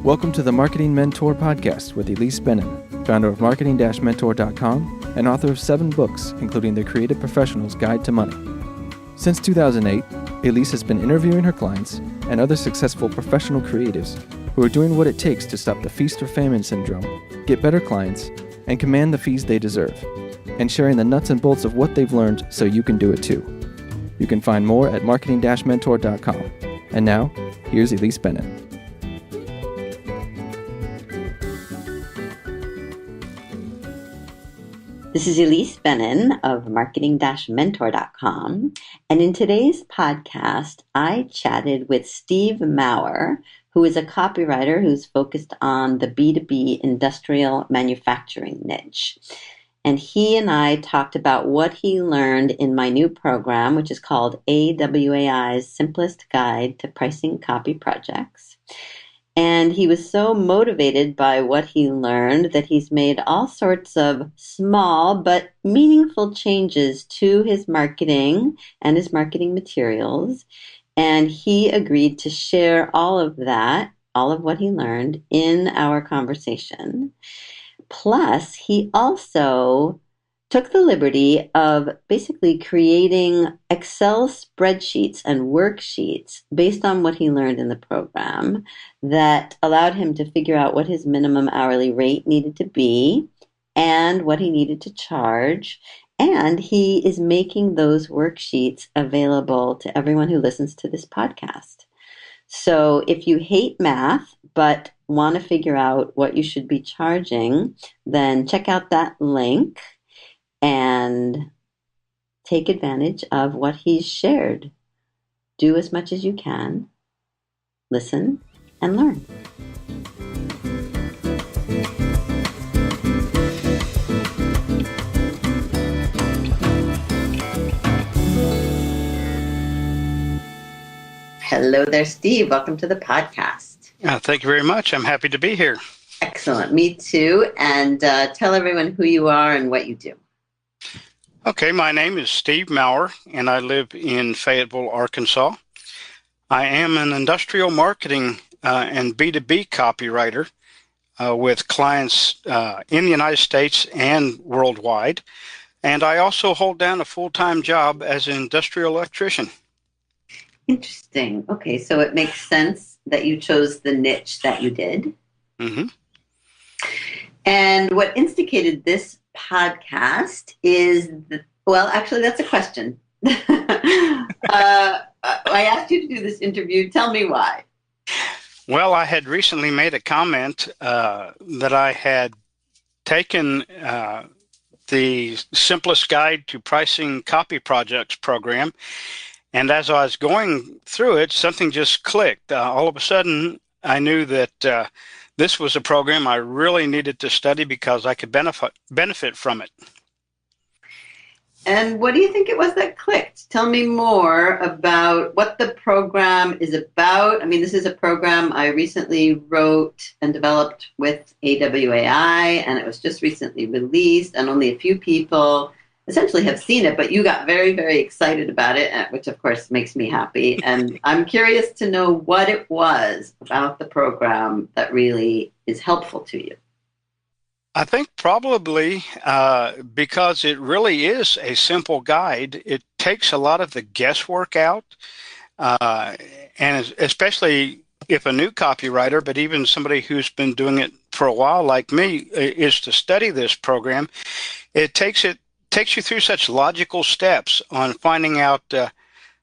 Welcome to the Marketing Mentor Podcast with Ilise Benun, founder of marketing-mentor.com and author of 7 books, including The Creative Professional's Guide to Money. Since 2008, Ilise has been interviewing her clients and other successful professional creatives who are doing what it takes to stop the feast or famine syndrome, get better clients, and command the fees they deserve, and sharing the nuts and bolts of what they've learned so you can do it too. You can find more at marketing-mentor.com. And now, here's Ilise Benun. This is Ilise Benun of marketing-mentor.com, and in today's podcast, I chatted with Steve Maurer, who is a copywriter who's focused on the B2B industrial manufacturing niche. And he and I talked about what he learned in my new program, which is called AWAI's Simplest Guide to Pricing Copy Projects. And he was so motivated by what he learned that he's made all sorts of small but meaningful changes to his marketing and his marketing materials. And he agreed to share all of that, all of what he learned in our conversation. Plus, he also took the liberty of basically creating Excel spreadsheets and worksheets based on what he learned in the program that allowed him to figure out what his minimum hourly rate needed to be and what he needed to charge. And he is making those worksheets available to everyone who listens to this podcast. So if you hate math but want to figure out what you should be charging, then check out that link and take advantage of what he's shared. Do as much as you can, listen, and learn. Hello there, Steve. Welcome to the podcast. Thank you very much. I'm happy to be here. Excellent. Me too. And tell everyone who you are and what you do. Okay, my name is Steve Maurer, and I live in Fayetteville, Arkansas. I am an industrial marketing and B2B copywriter with clients in the United States and worldwide. And I also hold down a full-time job as an industrial electrician. Interesting. Okay, so it makes sense that you chose the niche that you did. Mm-hmm. And what instigated this podcast is, actually, that's a question. I asked you to do this interview. Tell me why. Well, I had recently made a comment that I had taken the Simplest Guide to Pricing Copy Projects program, and as I was going through it, something just clicked. All of a sudden, I knew that this was a program I really needed to study because I could benefit from it. And what do you think it was that clicked? Tell me more about what the program is about. I mean, this is a program I recently wrote and developed with AWAI, and it was just recently released, and only a few people essentially have seen it, but you got very, very excited about it, which of course makes me happy. And I'm curious to know what it was about the program that really is helpful to you. I think probably because it really is a simple guide. It takes a lot of the guesswork out, and especially if a new copywriter, but even somebody who's been doing it for a while like me, is to study this program. It takes you through such logical steps on finding out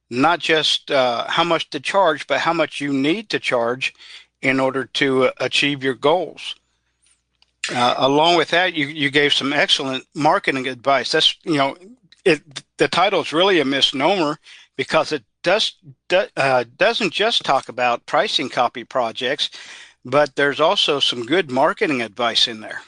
not just how much to charge, but how much you need to charge in order to achieve your goals. Along with that, you gave some excellent marketing advice. That's, the title is really a misnomer because it doesn't just talk about pricing copy projects, but there's also some good marketing advice in there.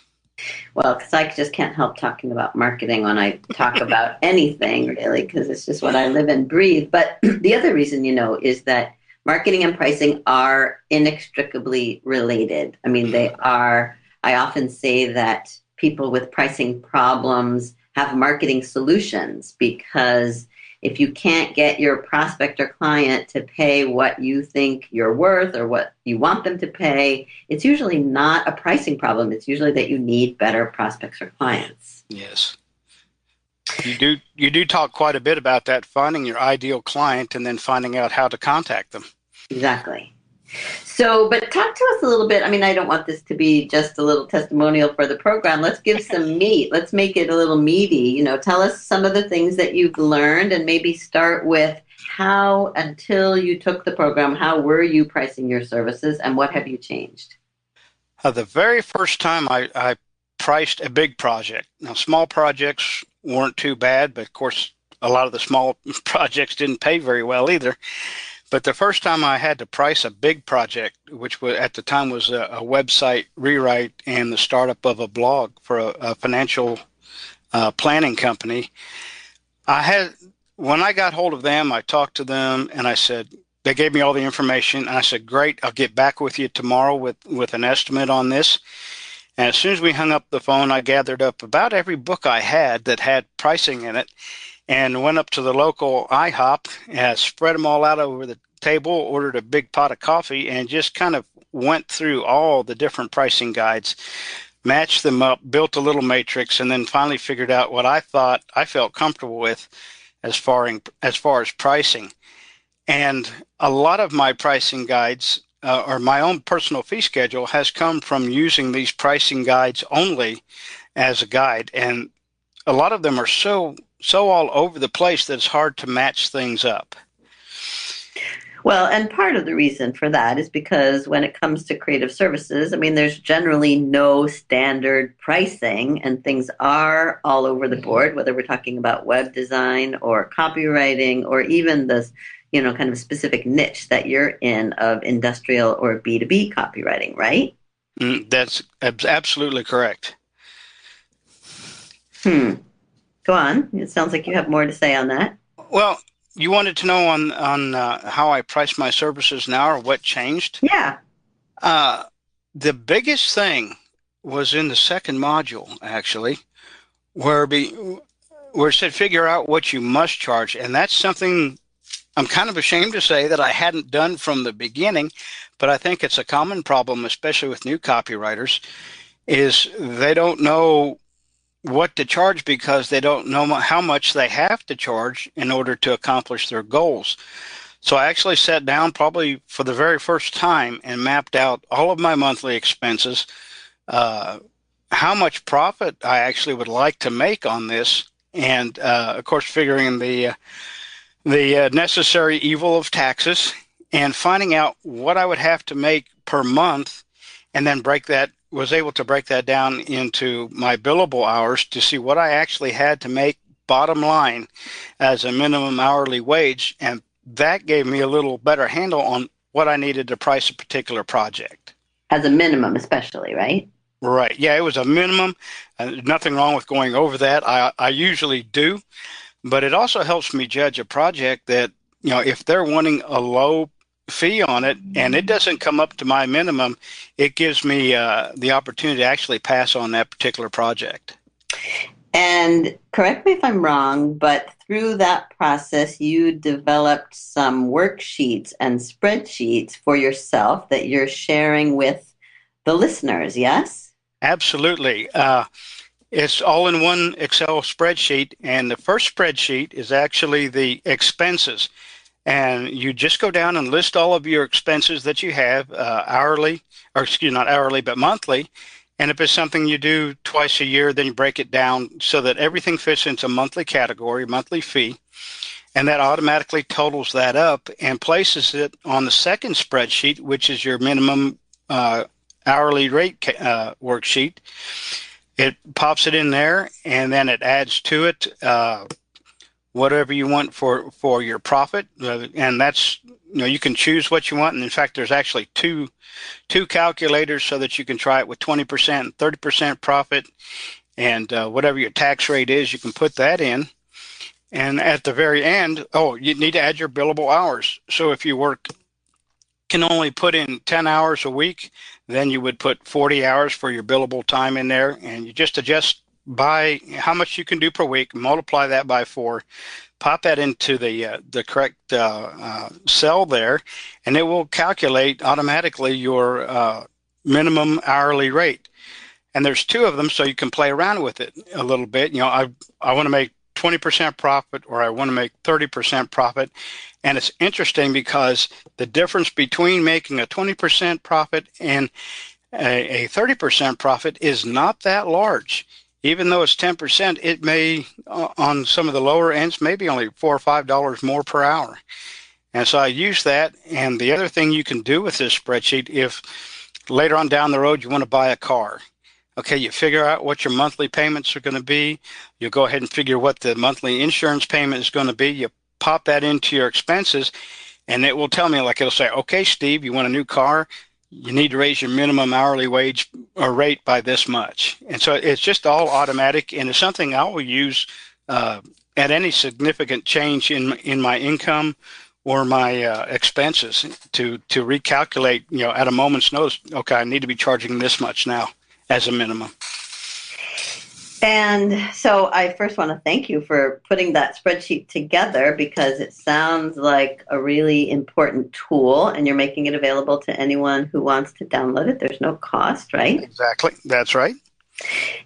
Well, because I just can't help talking about marketing when I talk about anything, really, because it's just what I live and breathe. But the other reason, is that marketing and pricing are inextricably related. I mean, they are. I often say that people with pricing problems have marketing solutions because if you can't get your prospect or client to pay what you think you're worth or what you want them to pay, it's usually not a pricing problem. It's usually that you need better prospects or clients. Yes. You do talk quite a bit about that, finding your ideal client and then finding out how to contact them. Exactly. So, but talk to us a little bit. I mean, I don't want this to be just a little testimonial for the program. Let's give some meat. Let's make it a little meaty. Tell us some of the things that you've learned, and maybe start with how, until you took the program, how were you pricing your services and what have you changed? The very first time I priced a big project. Now, small projects weren't too bad, but of course, a lot of the small projects didn't pay very well either. But the first time I had to price a big project, which was, at the time was a website rewrite and the startup of a blog for a financial planning company, when I got hold of them, I talked to them and I said, they gave me all the information. And I said, great, I'll get back with you tomorrow with an estimate on this. And as soon as we hung up the phone, I gathered up about every book I had that had pricing in it, and went up to the local IHOP, spread them all out over the table, ordered a big pot of coffee, and just kind of went through all the different pricing guides, matched them up, built a little matrix, and then finally figured out what I thought I felt comfortable with as far as pricing. And a lot of my pricing guides or my own personal fee schedule has come from using these pricing guides only as a guide. And a lot of them are so all over the place that it's hard to match things up. Well, and part of the reason for that is because when it comes to creative services, I mean, there's generally no standard pricing, and things are all over the board, whether we're talking about web design or copywriting or even this, kind of specific niche that you're in of industrial or B2B copywriting, right? That's absolutely correct. Go on. It sounds like you have more to say on that. Well, you wanted to know on how I price my services now or what changed? Yeah. The biggest thing was in the second module, actually, where it said figure out what you must charge. And that's something I'm kind of ashamed to say that I hadn't done from the beginning, but I think it's a common problem, especially with new copywriters, is they don't know what to charge because they don't know how much they have to charge in order to accomplish their goals. So I actually sat down probably for the very first time and mapped out all of my monthly expenses, how much profit I actually would like to make on this, and of course figuring the necessary evil of taxes and finding out what I would have to make per month, and then was able to break that down into my billable hours to see what I actually had to make bottom line as a minimum hourly wage. And that gave me a little better handle on what I needed to price a particular project. As a minimum, especially, right? Right. Yeah, it was a minimum. Nothing wrong with going over that. I usually do. But it also helps me judge a project that, if they're wanting a low fee on it and it doesn't come up to my minimum, it gives me the opportunity to actually pass on that particular project. And correct me if I'm wrong, but through that process, you developed some worksheets and spreadsheets for yourself that you're sharing with the listeners, yes? Absolutely. It's all in one Excel spreadsheet, and the first spreadsheet is actually the expenses. And you just go down and list all of your expenses that you have hourly, or excuse me, not hourly, but monthly. And if it's something you do twice a year, then you break it down so that everything fits into monthly category, monthly fee. And that automatically totals that up and places it on the second spreadsheet, which is your minimum hourly rate worksheet. It pops it in there, and then it adds to it whatever you want for your profit, and that's you can choose what you want. And in fact, there's actually two calculators so that you can try it with 20% and 30% profit, and whatever your tax rate is, you can put that in. And at the very end, you need to add your billable hours. So if you can only put in 10 hours a week, then you would put 40 hours for your billable time in there, and you just adjust by how much you can do per week, multiply that by 4. pop that into the correct cell there, and it will calculate automatically your minimum hourly rate. And there's two of them, so you can play around with it a little bit. I want to make 20% profit, or I want to make 30% profit. And it's interesting because the difference between making a 20% profit and a 30% profit is not that large. Even though it's 10%, it may, on some of the lower ends, maybe only $4 or $5 more per hour. And so I use that. And the other thing you can do with this spreadsheet, if later on down the road you want to buy a car, okay, you figure out what your monthly payments are going to be. You go ahead and figure what the monthly insurance payment is going to be. You pop that into your expenses, and it will tell me, like it'll say, okay, Steve, you want a new car? You need to raise your minimum hourly wage or rate by this much. And so it's just all automatic, and it's something I will use at any significant change in my income or my expenses to recalculate, at a moment's notice, okay, I need to be charging this much now as a minimum. And so I first want to thank you for putting that spreadsheet together, because it sounds like a really important tool, and you're making it available to anyone who wants to download it. There's no cost, right? Exactly. That's right.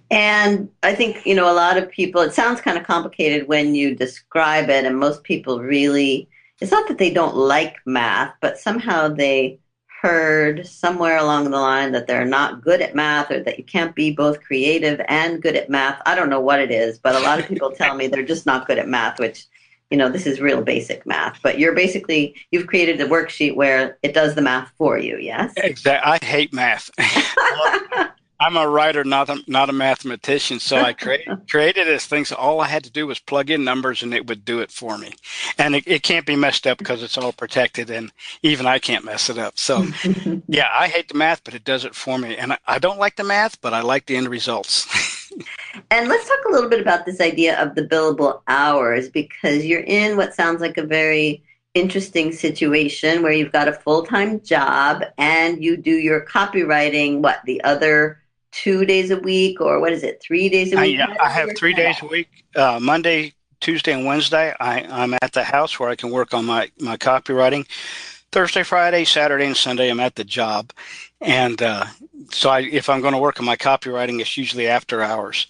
And I think, a lot of people, it sounds kind of complicated when you describe it, and most people really, it's not that they don't like math, but somehow they heard somewhere along the line that they're not good at math, or that you can't be both creative and good at math. I don't know what it is, but a lot of people tell me they're just not good at math, which, this is real basic math. But you've created a worksheet where it does the math for you, yes? Exactly. I hate math. I'm a writer, not a mathematician. So I created this thing. So all I had to do was plug in numbers and it would do it for me. And it can't be messed up because it's all protected, and even I can't mess it up. So yeah, I hate the math, but it does it for me. And I don't like the math, but I like the end results. And let's talk a little bit about this idea of the billable hours, because you're in what sounds like a very interesting situation where you've got a full-time job and you do your copywriting, the other 2 days a week, or what is it, 3 days a week? I have 3 days a week. Monday, Tuesday, and Wednesday, I'm at the house where I can work on my copywriting. Thursday, Friday, Saturday, and Sunday, I'm at the job. And so if I'm going to work on my copywriting, it's usually after hours.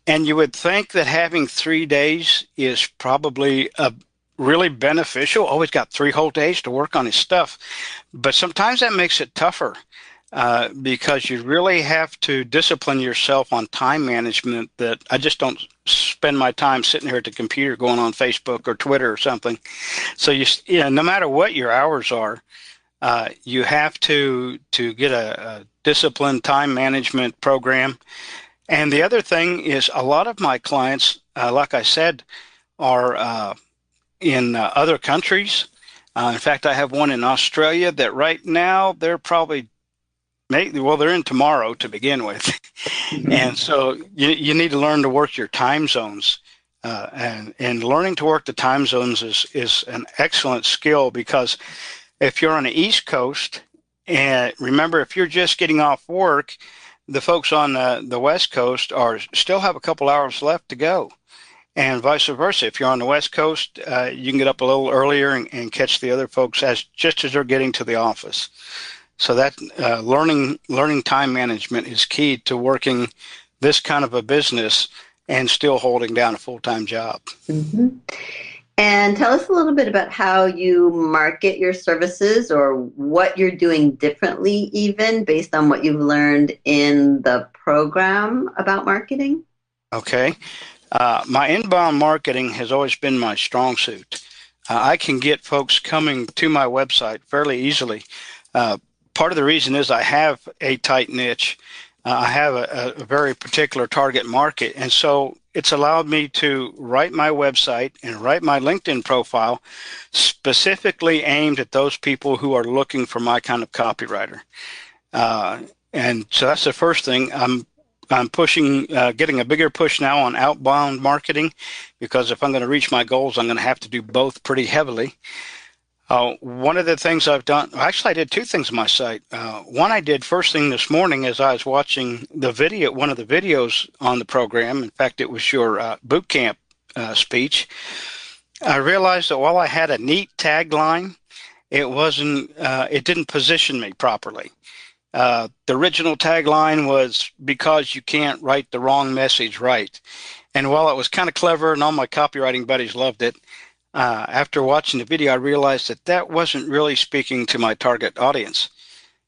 And you would think that having 3 days is probably really beneficial. Always got 3 whole days to work on his stuff. But sometimes that makes it tougher. Because you really have to discipline yourself on time management. That I just don't spend my time sitting here at the computer going on Facebook or Twitter or something. So no matter what your hours are, you have to get a disciplined time management program. And the other thing is, a lot of my clients, like I said, are in other countries. In fact, I have one in Australia that right now they're probably they're in tomorrow to begin with. And so you need to learn to work your time zones. And learning to work the time zones is an excellent skill, because if you're on the East Coast, and remember, if you're just getting off work, the folks on the West Coast still have a couple hours left to go. And vice versa. If you're on the West Coast, you can get up a little earlier and catch the other folks just as they're getting to the office. So that learning time management is key to working this kind of a business and still holding down a full-time job. Mm-hmm. And tell us a little bit about how you market your services, or what you're doing differently, even based on what you've learned in the program about marketing. Okay. My inbound marketing has always been my strong suit. I can get folks coming to my website fairly easily. Part of the reason is I have a tight niche. I have a very particular target market. And so it's allowed me to write my website and write my LinkedIn profile specifically aimed at those people who are looking for my kind of copywriter. And so that's the first thing. I'm pushing, getting a bigger push now on outbound marketing, because if I'm going to reach my goals, I'm going to have to do both pretty heavily. One of the things I've done, actually I did 2 things on my site. One I did first thing this morning as I was watching one of the videos on the program. In fact, it was your bootcamp speech, I realized that while I had a neat tagline, it didn't position me properly. The original tagline was "Because you can't write the wrong message right." And while it was kind of clever and all my copywriting buddies loved it, after watching the video, I realized that that wasn't really speaking to my target audience.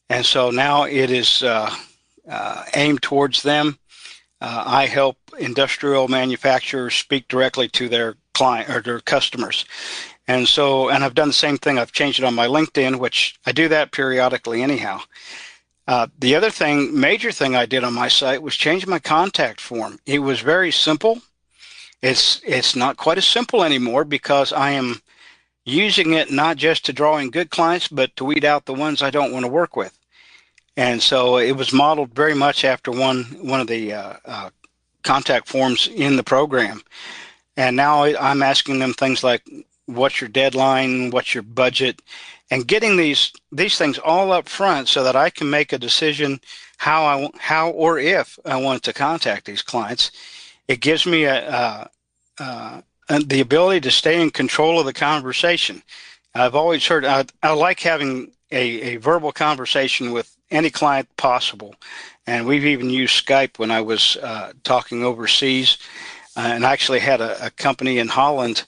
And so now it is aimed towards them. I help industrial manufacturers speak directly to their client or their customers. And I've done the same thing. I've changed it on my LinkedIn, which I do that periodically anyhow. The other major thing I did on my site was change my contact form. It was very simple. It's not quite as simple anymore because I am using it not just to draw in good clients, but to weed out the ones I don't want to work with. And so it was modeled very much after one of the contact forms in the program. And now I'm asking them things like, what's your deadline? What's your budget? And getting these things all up front so that I can make a decision how or if I want to contact these clients. It gives me the ability to stay in control of the conversation. I've always heard I like having a verbal conversation with any client possible, and we've even used Skype when I was talking overseas. And I actually had a company in Holland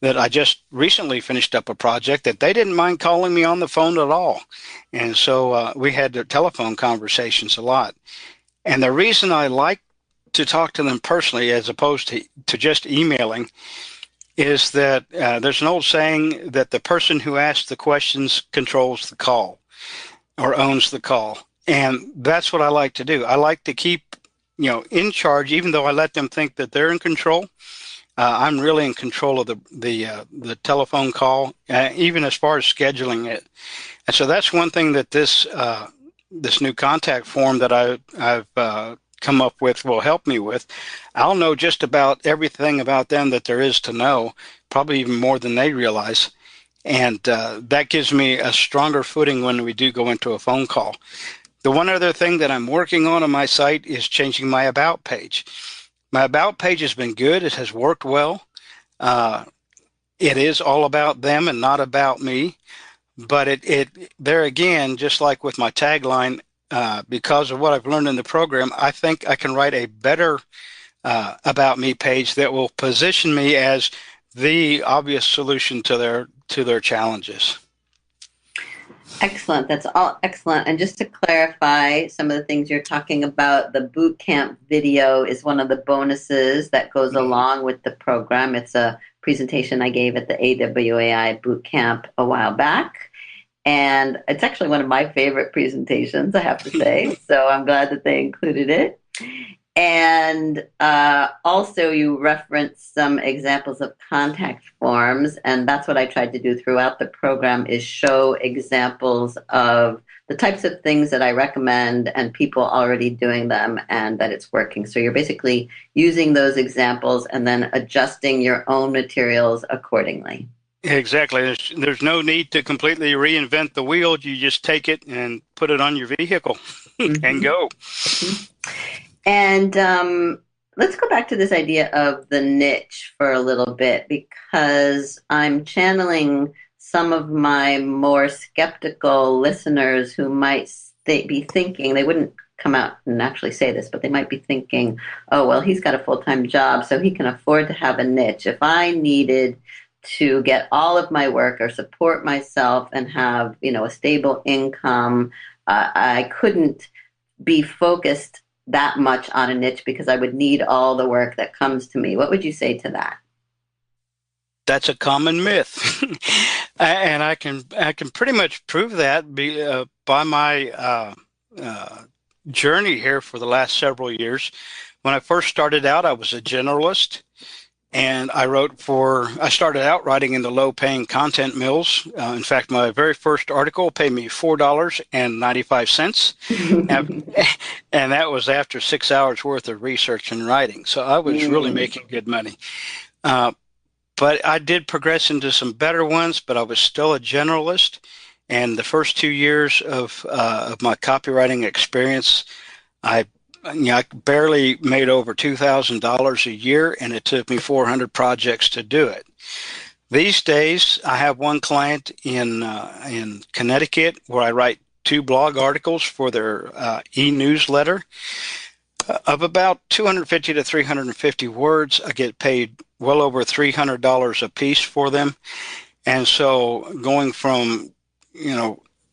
that I just recently finished up a project that they didn't mind calling me on the phone at all. And so we had the telephone conversations a lot. And the reason I like to talk to them personally as opposed to just emailing is that there's an old saying that the person who asks the questions controls the call or owns the call. And that's what I like to do. I like to keep in charge, even though I let them think that they're in control. I'm really in control of the telephone call, even as far as scheduling it. And so that's one thing that this new contact form that I've come up with will help me with. I'll know just about everything about them that there is to know, probably even more than they realize. And that gives me a stronger footing when we do go into a phone call. The one other thing that I'm working on my site is changing my About page. My About page has been good. It has worked well. It is all about them and not about me. But it there again, just like with my tagline, because of what I've learned in the program, I think I can write a better About Me page that will position me as the obvious solution to their challenges. Excellent. That's all excellent. And just to clarify some of the things you're talking about, the bootcamp video is one of the bonuses that goes along with the program. It's a presentation I gave at the AWAI bootcamp a while back. And it's actually one of my favorite presentations, I have to say. So I'm glad that they included it. And also you referenced some examples of contact forms, and that's what I tried to do throughout the program is show examples of the types of things that I recommend and people already doing them and that it's working. So you're basically using those examples and then adjusting your own materials accordingly. Exactly. There's no need to completely reinvent the wheel. You just take it and put it on your vehicle and go. And let's go back to this idea of the niche for a little bit, because I'm channeling some of my more skeptical listeners who might be thinking, they wouldn't come out and actually say this, but they might be thinking, oh, well, he's got a full-time job, so he can afford to have a niche. If I needed to get all of my work or support myself and have, a stable income, I couldn't be focused that much on a niche because I would need all the work that comes to me. What would you say to that? That's a common myth. And I can pretty much prove that by my journey here for the last several years. When I first started out, I was a generalist. And I started out writing in the low-paying content mills. In fact, my very first article paid me $4.95. And that was after 6 hours worth of research and writing. So I was really making good money. But I did progress into some better ones, but I was still a generalist. And the first 2 years of my copywriting experience, I I barely made over $2,000 a year, and it took me 400 projects to do it. These days, I have one client in Connecticut where I write 2 blog articles for their e-newsletter of about 250 to 350 words. I get paid well over $300 a piece for them. And so going from,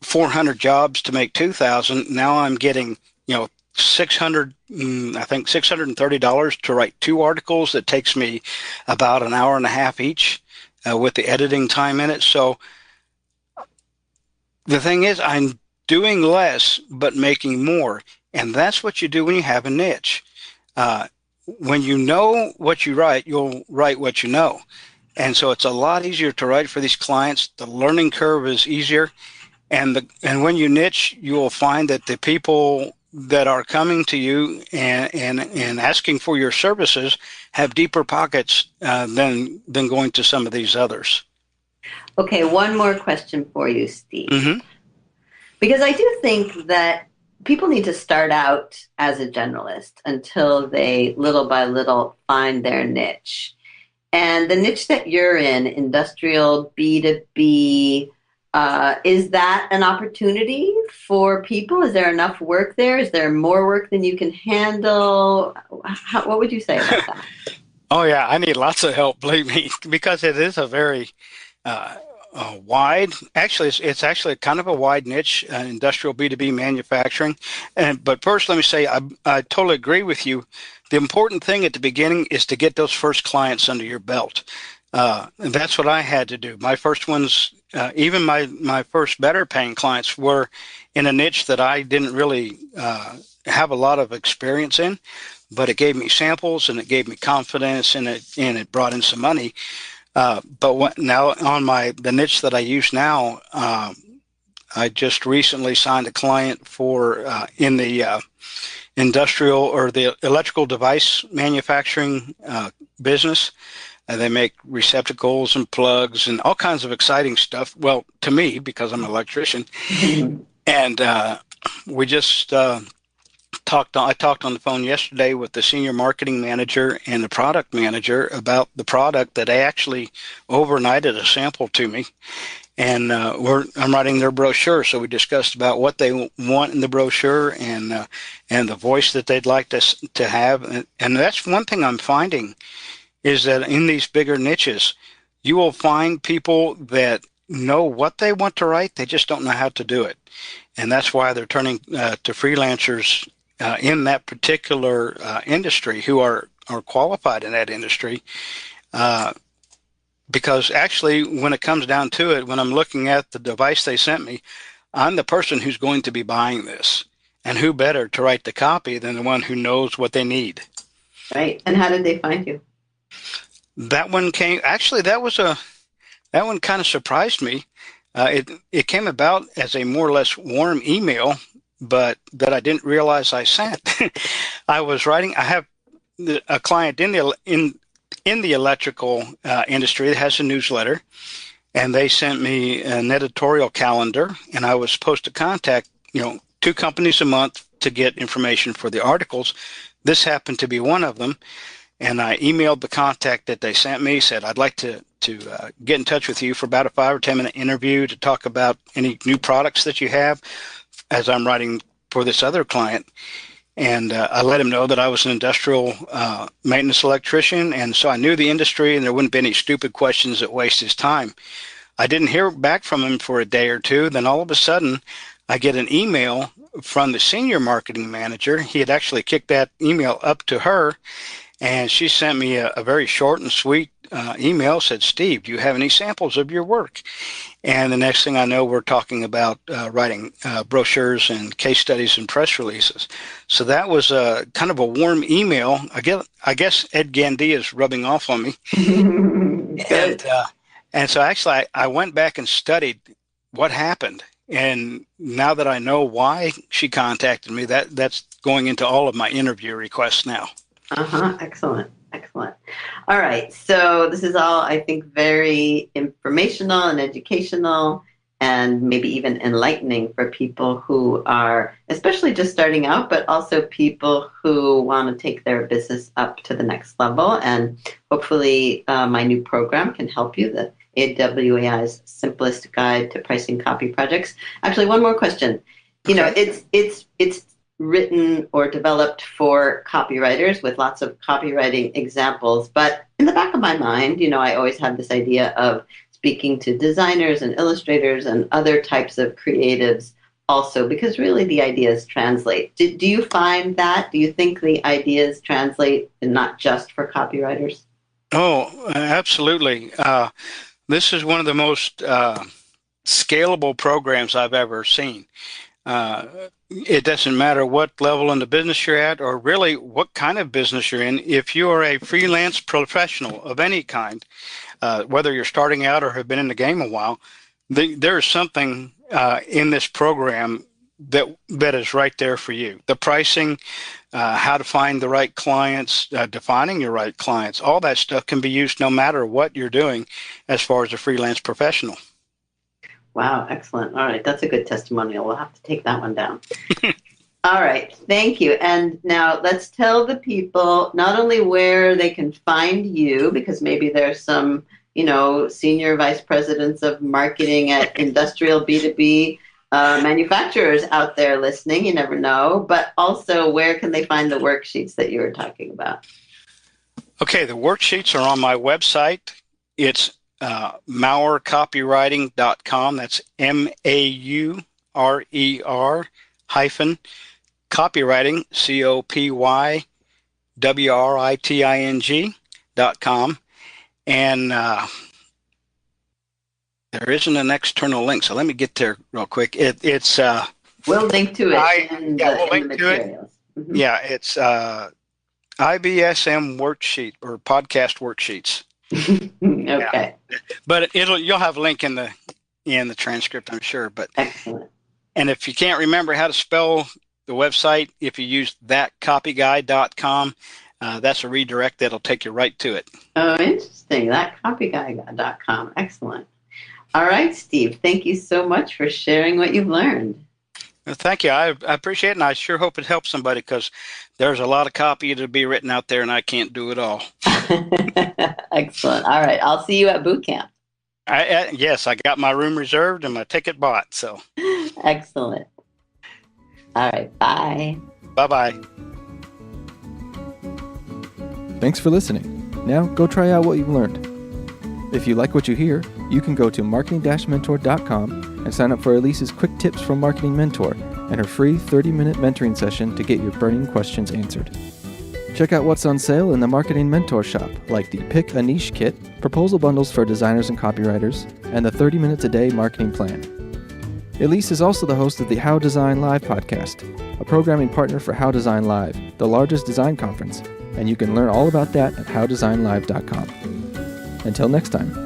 400 jobs to make 2,000, now I'm getting, $630 to write 2 articles. That takes me about an hour and a half each with the editing time in it. So the thing is, I'm doing less but making more. And that's what you do when you have a niche. When you know what you write, you'll write what you know. And so it's a lot easier to write for these clients. The learning curve is easier. And when you niche, you will find that the people that are coming to you and asking for your services have deeper pockets than going to some of these others. Okay, one more question for you, Steve. Mm-hmm. Because I do think that people need to start out as a generalist until they, little by little, find their niche. And the niche that you're in, industrial B2B, is that an opportunity for people? Is there enough work there? Is there more work than you can handle? What would you say about that? Oh, yeah, I need lots of help, believe me, because it is a very wide, actually, it's actually kind of a wide niche, industrial B2B manufacturing. But first, let me say, I totally agree with you. The important thing at the beginning is to get those first clients under your belt. And that's what I had to do. My first ones, even my first better paying clients were in a niche that I didn't really have a lot of experience in, but it gave me samples and it gave me confidence and it brought in some money. But now on the niche that I use now, I just recently signed a client for in the industrial or the electrical device manufacturing business. They make receptacles and plugs and all kinds of exciting stuff. Well, to me, because I'm an electrician. And we just talked on the phone yesterday with the senior marketing manager and the product manager about the product that they actually overnighted a sample to me. And I'm writing their brochure. So we discussed about what they want in the brochure and the voice that they'd like to have. And that's one thing I'm finding is that in these bigger niches, you will find people that know what they want to write. They just don't know how to do it. And that's why they're turning to freelancers in that particular industry who are qualified in that industry. Because actually, when it comes down to it, when I'm looking at the device they sent me, I'm the person who's going to be buying this. And who better to write the copy than the one who knows what they need? Right. And how did they find you? That one kind of surprised me. It came about as a more or less warm email, but that I didn't realize I sent. I have a client in the electrical industry that has a newsletter, and they sent me an editorial calendar, and I was supposed to contact 2 companies a month to get information for the articles. This happened to be one of them, and I emailed the contact that they sent me, said I'd like to get in touch with you for about a 5 or 10 minute interview to talk about any new products that you have, as I'm writing for this other client. And I let him know that I was an industrial maintenance electrician, and so I knew the industry, and there wouldn't be any stupid questions that waste his time. I didn't hear back from him for a day or two. Then all of a sudden, I get an email from the senior marketing manager. He had actually kicked that email up to her, and she sent me a very short and sweet email, said, "Steve, do you have any samples of your work?" And the next thing I know, we're talking about writing brochures and case studies and press releases. So that was kind of a warm email. I guess Ed Gandy is rubbing off on me. And so actually, I went back and studied what happened. And now that I know why she contacted me, that's going into all of my interview requests now. Excellent. All right. So this is all, I think, very informational and educational. and maybe even enlightening for people who are especially just starting out, but also people who want to take their business up to the next level. And hopefully my new program can help you, the AWAI's Simplest Guide to Pricing Copy Projects. Actually, one more question. It's written or developed for copywriters with lots of copywriting examples. But in the back of my mind, I always have this idea of speaking to designers and illustrators and other types of creatives also, because really the ideas translate. Do you find that? Do you think the ideas translate and not just for copywriters? Oh, absolutely. This is one of the most scalable programs I've ever seen. It doesn't matter what level in the business you're at or really what kind of business you're in. If you are a freelance professional of any kind, whether you're starting out or have been in the game a while, there is something in this program that is right there for you. The pricing, how to find the right clients, defining your right clients, all that stuff can be used no matter what you're doing as far as a freelance professional. Wow, excellent. All right, that's a good testimonial. We'll have to take that one down. All right, thank you. And now let's tell the people not only where they can find you, because maybe there's some, senior vice presidents of marketing at industrial B2B manufacturers out there listening, you never know, but also where can they find the worksheets that you were talking about? Okay, the worksheets are on my website. It's maurercopywriting.com. That's MAURER hyphen copywriting, COPYWRITING.com. And there isn't an external link, so let me get there real quick. It's we'll link to it in the materials. Mm-hmm. Yeah, it's IBSM worksheet or podcast worksheets. Okay. Yeah. But you'll have a link in the transcript, I'm sure. But excellent. And if you can't remember how to spell the website, if you use thatcopyguy.com, that's a redirect that'll take you right to it. Oh, interesting. Thatcopyguy.com. Excellent. All right, Steve. Thank you so much for sharing what you've learned. Well, thank you. I appreciate it, and I sure hope it helps somebody because there's a lot of copy to be written out there, and I can't do it all. Excellent. All right. I'll see you at bootcamp. Yes, I got my room reserved and my ticket bought. So excellent. All right. Bye. Bye-bye. Thanks for listening. Now go try out what you've learned. If you like what you hear, you can go to marketing-mentor.com and sign up for Ilise's quick tips from Marketing Mentor and her free 30-minute mentoring session to get your burning questions answered. Check out what's on sale in the Marketing Mentor shop, like the Pick a Niche Kit, proposal bundles for designers and copywriters, and the 30 Minutes a Day marketing plan. Ilise is also the host of the How Design Live podcast, a programming partner for How Design Live, the largest design conference, and you can learn all about that at howdesignlive.com. Until next time.